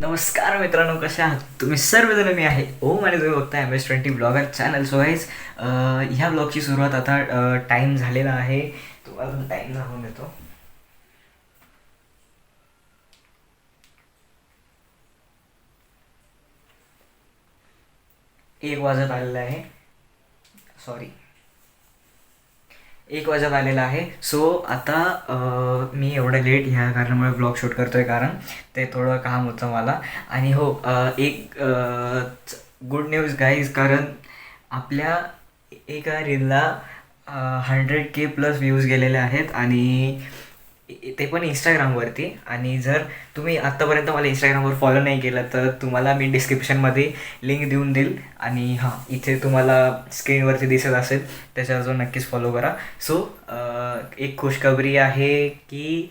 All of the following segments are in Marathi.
नमस्कार मित्रांनो, कसे आहात तुम्ही सर्वजण? मी आहे ओम आणि तुम्ही बघताय MS20 blogger channel. So guys, ह्या ब्लॉगची सुरुवात आता टाईम झालेला आहे. तुम्हाला टाईम दाखवून देतो. एक वाजत आलेला आहे. सॉरी, 1 वाजत आलेला आहे. सो आता मी एवढं लेट ह्या कारणामुळे ब्लॉग शूट करतो आहे, कारण ते थोडं काम होतं मला. आणि हो, एक गुड न्यूज गाईज, कारण आपल्या एका रीलला 100K प्लस व्ह्यूज गेलेले आहेत, आणि ते पण इंस्टाग्रामवरती. आणि जर तुम्ही आत्तापर्यंत मला इंस्टाग्रामवर फॉलो नाही केलं तर तुम्हाला मी डिस्क्रिप्शनमध्ये लिंक देऊन देईल, आणि हां, इथे तुम्हाला स्क्रीनवरती दिसत असेल, त्याच्यावर जो नक्कीच फॉलो करा. सो एक खुशखबरी आहे की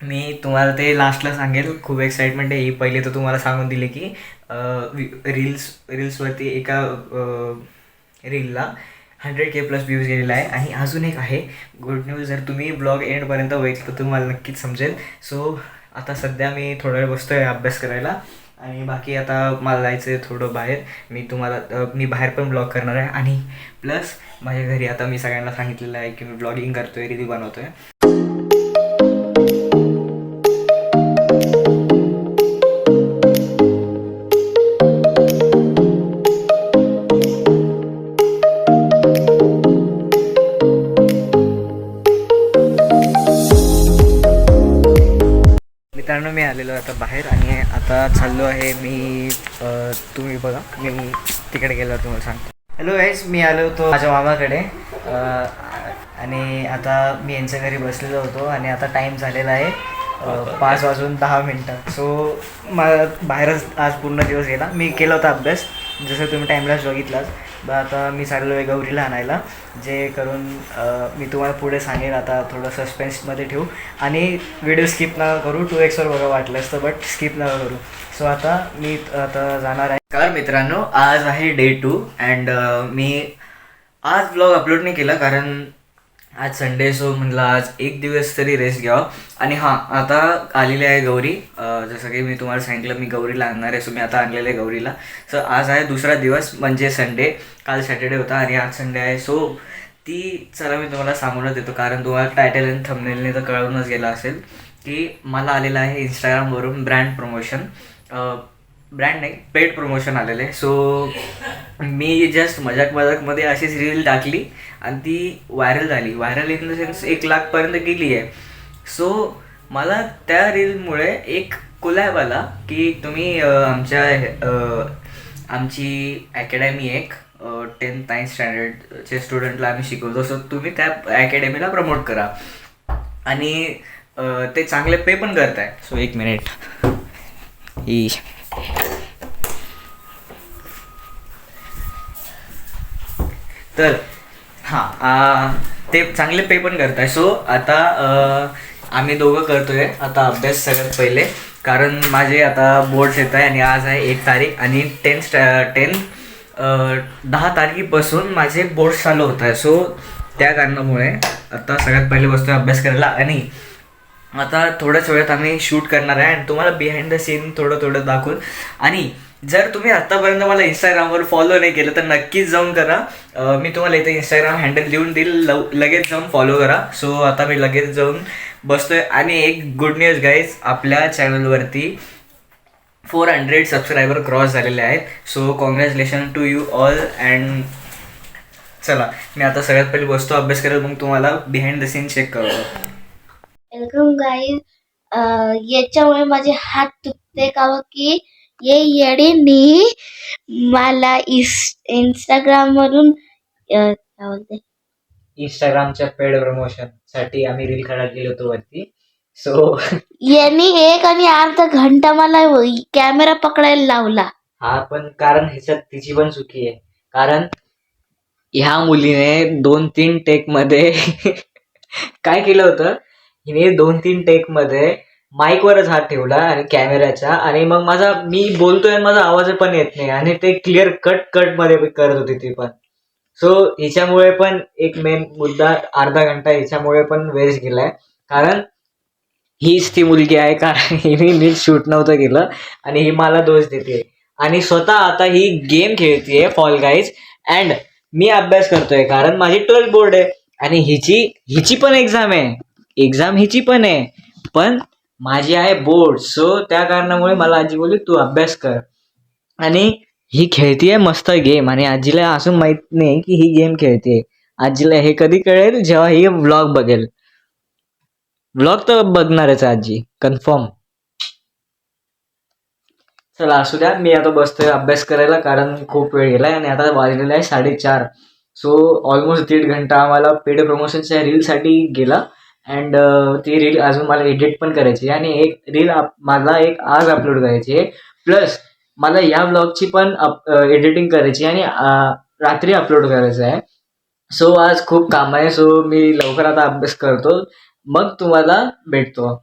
मी तुम्हाला ते लास्टला सांगेल. खूप एक्साइटमेंट आहे ही. पहिले तर तुम्हाला सांगून दिले की रील्सवरती एका रीलला 100K प्लस व्ह्यूज गेलेला आहे. आणि अजून एक आहे गुड न्यूज, जर तुम्ही ब्लॉग एंडपर्यंत बघितलं तर तुम्हाला नक्कीच समजेल. सो आता सध्या मी थोडा वेळ बसतो आहे अभ्यास करायला, आणि बाकी आता मला जायचं आहे थोडं बाहेर. मी बाहेर पण ब्लॉग करणार आहे, आणि प्लस माझ्या घरी आता मी सगळ्यांना सांगितलेलं आहे की मी ब्लॉगिंग करतो आहे, रील बनवतो आहे. मित्रांनो, मी आलेलो आहे आता बाहेर, आणि आता चाललो आहे मी. तुम्ही बघा, मी तिकडे गेल्यावर तुम्हाला सांगतो. हॅलो गाईज, मी आलो होतो माझ्या मामाकडे, आणि आता मी यांच्या घरी बसलेलो होतो, आणि आता टाईम झालेला आहे 5:10. सो मला बाहेरच आज पूर्ण दिवस गेला. मी केला होता अभ्यास, जसं तुम्ही टाईमलाच बघितलाच. आता मी चाललो आहे गौरीला आणायला, जे करून मी तुम्हाला पुढे सांगेल. आता थोडं सस्पेन्समध्ये ठेवू, आणि व्हिडिओ स्किप नका करू. 2x बघा वाटलं असतं, बट स्किप नका करू. सो आता मी आता जाणार आहे. तर मित्रांनो, आज आहे डे 2, अँड मी आज ब्लॉग अपलोड नाही केला कारण आज संडे. सो म्हणलं आज एक दिवस तरी रेस्ट घ्यावा. आणि हां, आता आलेली आहे गौरी. जसं की मी तुम्हाला सांगितलं, मी गौरीला आणणार आहे. सो मी आता आणलेलं आहे गौरीला. सो आज आहे दुसरा दिवस, म्हणजे संडे. काल सॅटर्डे होता आणि आज संडे आहे. सो ती चला मी तुम्हाला सांगूनच देतो, कारण तुम्हाला टायटल आणि थंबनेलने तर कळूनच गेला असेल की मला आलेलं आहे इंस्टाग्रामवरून ब्रँड प्रमोशन. ब्रँड नाही, पेड प्रमोशन आलेलं आहे. सो मी जस्ट मजाकमध्ये अशीच रील टाकली, आणि ती व्हायरल झाली. व्हायरल इन द सेन्स 1,00,000पर्यंत गेली आहे. सो मला त्या रीलमुळे एक कोलॅब आला की तुम्ही आमची अकॅडमी एक 10th 9th स्टँडर्डचे स्टुडंटला आम्ही शिकवतो. सो तुम्ही त्या अकॅडमीला प्रमोट करा, आणि ते चांगले पे पण करताय. सो एक मिनिट, ही तर हां, ते चांगले पे पण करताय. सो आता आम्ही दोघं करतोय आता अभ्यास सगळ्यात पहिले, कारण माझे आता बोर्ड्स येत आहे, आणि आज आहे 1 तारीख, आणि 10 तारखेपासून माझे बोर्ड्स चालू होत आहे. सो त्या कारणामुळे आता सगळ्यात पहिले बसतोय अभ्यास करायला. आणि आता थोड्याच वेळात आम्ही शूट करणार आहे, आणि तुम्हाला बिहाइंड द सीन थोडं दाखवून. आणि जर तुम्ही आत्तापर्यंत मला इंस्टाग्रामवर फॉलो नाही केलं तर नक्कीच जाऊन करा. मी तुम्हाला इथे इंस्टाग्राम हँडल देऊन देईल, लगेच जाऊन फॉलो करा. सो आता मी लगेच जाऊन बसतोय. आणि एक गुड न्यूज गाईज, आपल्या चॅनलवरती 400 सबस्क्रायबर क्रॉस झालेले आहेत. So congratulation to you all. And चला, मी आता सगळ्यात पहिले बसतो अभ्यास करत, मग तुम्हाला बिहाइंड द सीन चेक करतो. Welcome guys. याच्यामुळे माझे हात दुखते का की ये येडीनी मला इंस्टाग्राम वरून काय बोलते, इंस्टाग्रामच्या पेड प्रमोशन साठी आम्ही रील काढायला गेलो होतो वरती. सो यांनी 1 आणि अर्धा घंटा मला कॅमेरा पकडायला लावला. हा, पण कारण ह्याच्यात तिची पण चुकी आहे, कारण ह्या मुलीने 2-3 टेक मध्ये काय केलं होतं, हिने 2-3 टेक मध्ये माईकवरच हात ठेवला आणि कॅमेऱ्याच्या, आणि मग मी बोलतोय आणि माझा आवाज पण येत नाही, आणि ते क्लिअर कट मध्ये करत होती ती पण. सो हिच्यामुळे पण एक मेन मुद्दा, अर्धा घंटा हिच्यामुळे पण वेस्ट गेलाय. कारण हीच ती मुलगी आहे, कारण हिने नीट शूट नव्हतं केलं आणि ही मला दोष देते आणि स्वतः आता ही गेम खेळतीये फॉल गाईज. अँड मी अभ्यास करतोय कारण माझी 12th बोर्ड आहे आणि हिची पण एक्झाम हिची पण आहे, पण माझी आहे बोर्ड. सो त्या कारणामुळे मला आजी बोलली तू अभ्यास कर. आणि ही खेळतीये मस्त गेम आणि आजीला अजून माहित नाही की ही गेम खेळते. आजीला हे कधी कळेल जेव्हा ही व्लॉग बघेल. व्लॉग तर बघणारच आहे आजी कन्फर्म. चला असू द्या, मी आता बसतोय अभ्यास करायला कारण खूप वेळ गेलाय आणि आता वाजलेला आहे 4:30. सो ऑलमोस्ट 1.5 घंटा आम्हाला पेड प्रमोशनच्या रीलसाठी गेला. अँड ती रील अजून मला एडिट पण करायची आणि एक रील मला एक आज अपलोड करायची आहे. प्लस मला या ब्लॉगची पण एडिटिंग करायची आणि रात्री अपलोड करायचं आहे. सो आज खूप काम आहे. सो मी लवकर आता अभ्यास करतो, मग तुम्हाला भेटतो.